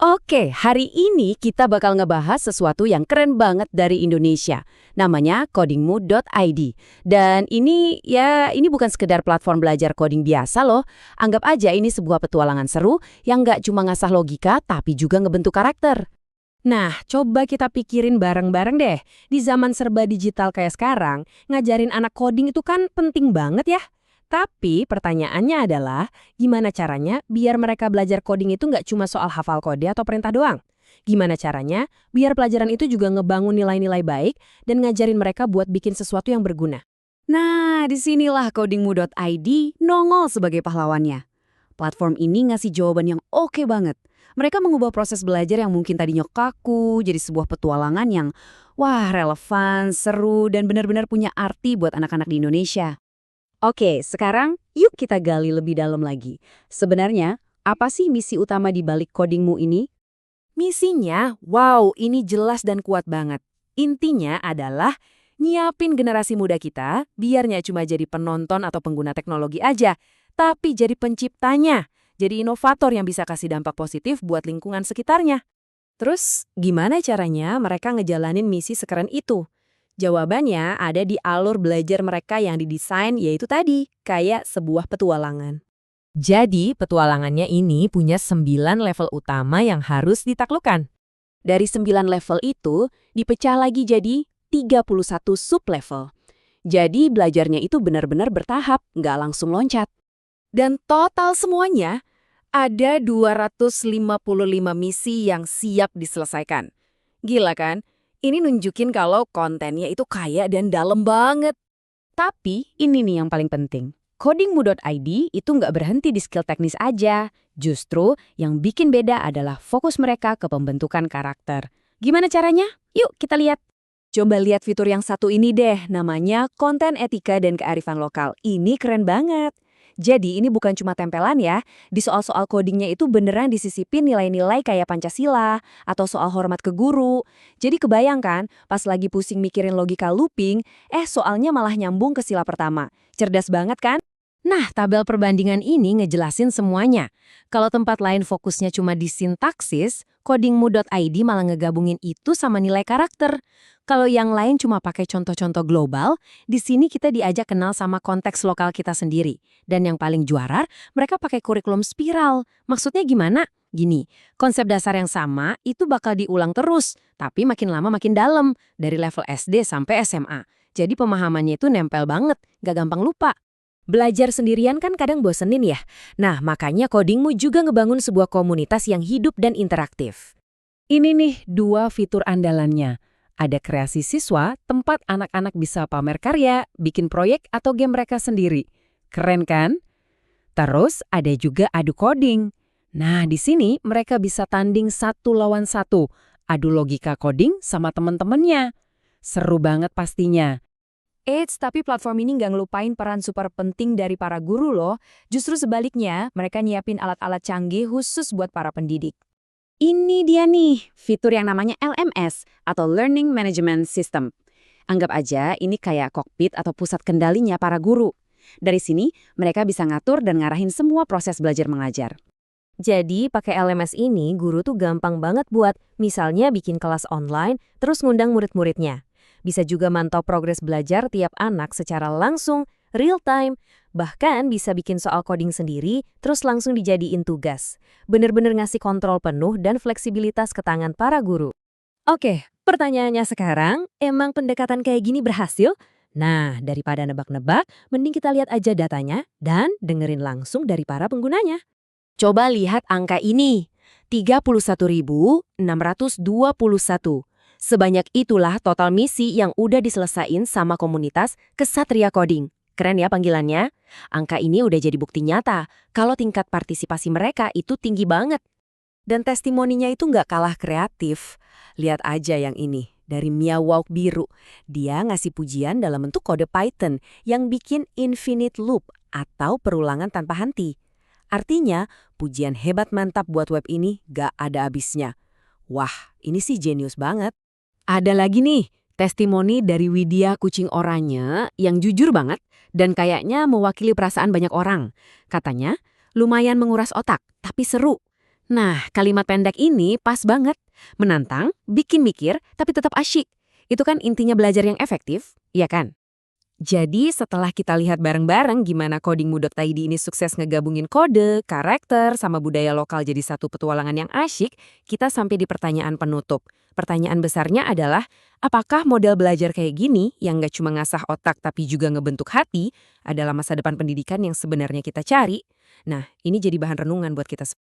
Oke, hari ini kita bakal ngebahas sesuatu yang keren banget dari Indonesia. Namanya codingmu.id. Dan ini bukan sekedar platform belajar coding biasa loh. Anggap aja ini sebuah petualangan seru yang nggak cuma ngasah logika, tapi juga ngebentuk karakter. Nah, coba kita pikirin bareng-bareng deh. Di zaman serba digital kayak sekarang, ngajarin anak coding itu kan penting banget ya. Tapi pertanyaannya adalah, gimana caranya biar mereka belajar coding itu nggak cuma soal hafal kode atau perintah doang? Gimana caranya biar pelajaran itu juga ngebangun nilai-nilai baik dan ngajarin mereka buat bikin sesuatu yang berguna? Nah, disinilah codingmu.id nongol sebagai pahlawannya. Platform ini ngasih jawaban yang oke banget. Mereka mengubah proses belajar yang mungkin tadinya kaku jadi sebuah petualangan yang relevan, seru, dan benar-benar punya arti buat anak-anak di Indonesia. Oke, sekarang yuk kita gali lebih dalam lagi. Sebenarnya, apa sih misi utama di balik codingmu ini? Misinya, wow, ini jelas dan kuat banget. Intinya adalah nyiapin generasi muda kita biar nggak cuma jadi penonton atau pengguna teknologi aja, tapi jadi penciptanya, jadi inovator yang bisa kasih dampak positif buat lingkungan sekitarnya. Terus, gimana caranya mereka ngejalanin misi sekeren itu? Jawabannya ada di alur belajar mereka yang didesain yaitu tadi, kayak sebuah petualangan. Jadi, petualangannya ini punya 9 level utama yang harus ditaklukkan. Dari 9 level itu, dipecah lagi jadi 31 sub-level. Jadi belajarnya itu benar-benar bertahap, nggak langsung loncat. Dan total semuanya, ada 255 misi yang siap diselesaikan. Gila kan? Ini nunjukin kalau kontennya itu kaya dan dalam banget. Tapi ini nih yang paling penting. Codingmu.id itu nggak berhenti di skill teknis aja. Justru yang bikin beda adalah fokus mereka ke pembentukan karakter. Gimana caranya? Yuk kita lihat. Coba lihat fitur yang satu ini deh, namanya konten etika dan kearifan lokal. Ini keren banget. Jadi ini bukan cuma tempelan ya, di soal-soal codingnya itu beneran disisipin nilai-nilai kayak Pancasila atau soal hormat ke guru. Jadi kebayangkan, pas lagi pusing mikirin logika looping, soalnya malah nyambung ke sila pertama. Cerdas banget kan? Nah, tabel perbandingan ini ngejelasin semuanya. Kalau tempat lain fokusnya cuma di sintaksis, codingmu.id malah ngegabungin itu sama nilai karakter. Kalau yang lain cuma pakai contoh-contoh global, di sini kita diajak kenal sama konteks lokal kita sendiri. Dan yang paling juara, mereka pakai kurikulum spiral. Maksudnya gimana? Gini, konsep dasar yang sama itu bakal diulang terus, tapi makin lama makin dalam, dari level SD sampai SMA. Jadi pemahamannya itu nempel banget, gak gampang lupa. Belajar sendirian kan kadang bosenin ya. Nah, makanya codingmu juga ngebangun sebuah komunitas yang hidup dan interaktif. Ini nih 2 fitur andalannya. Ada kreasi siswa, tempat anak-anak bisa pamer karya, bikin proyek atau game mereka sendiri. Keren kan? Terus ada juga adu coding. Nah, di sini mereka bisa tanding 1 lawan 1, adu logika coding sama temen-temennya. Seru banget pastinya. Tapi platform ini nggak ngelupain peran super penting dari para guru loh. Justru sebaliknya, mereka nyiapin alat-alat canggih khusus buat para pendidik. Ini dia nih, fitur yang namanya LMS atau Learning Management System. Anggap aja ini kayak kokpit atau pusat kendalinya para guru. Dari sini, mereka bisa ngatur dan ngarahin semua proses belajar mengajar. Jadi, pakai LMS ini, guru tuh gampang banget buat, misalnya bikin kelas online, terus ngundang murid-muridnya. Bisa juga mantau progres belajar tiap anak secara langsung, real time. Bahkan bisa bikin soal coding sendiri, terus langsung dijadiin tugas. Bener-bener ngasih kontrol penuh dan fleksibilitas ke tangan para guru. Oke, pertanyaannya sekarang, emang pendekatan kayak gini berhasil? Nah, daripada nebak-nebak, mending kita lihat aja datanya dan dengerin langsung dari para penggunanya. Coba lihat angka ini, 31.621. Sebanyak itulah total misi yang udah diselesain sama komunitas Kesatria Coding. Keren ya panggilannya? Angka ini udah jadi bukti nyata kalau tingkat partisipasi mereka itu tinggi banget. Dan testimoninya itu nggak kalah kreatif. Lihat aja yang ini, dari Mia Wauk Biru. Dia ngasih pujian dalam bentuk kode Python yang bikin infinite loop atau perulangan tanpa henti. Artinya, pujian hebat mantap buat web ini nggak ada habisnya. Wah, ini sih jenius banget. Ada lagi nih, testimoni dari Widya Kucing Oranye yang jujur banget dan kayaknya mewakili perasaan banyak orang. Katanya, lumayan menguras otak, tapi seru. Nah, kalimat pendek ini pas banget. Menantang, bikin mikir, tapi tetap asyik. Itu kan intinya belajar yang efektif, iya kan? Jadi setelah kita lihat bareng-bareng gimana codingmu.id ini sukses ngegabungin kode, karakter, sama budaya lokal jadi satu petualangan yang asyik, kita sampai di pertanyaan penutup. Pertanyaan besarnya adalah, apakah model belajar kayak gini, yang nggak cuma ngasah otak tapi juga ngebentuk hati, adalah masa depan pendidikan yang sebenarnya kita cari? Nah, ini jadi bahan renungan buat kita semua.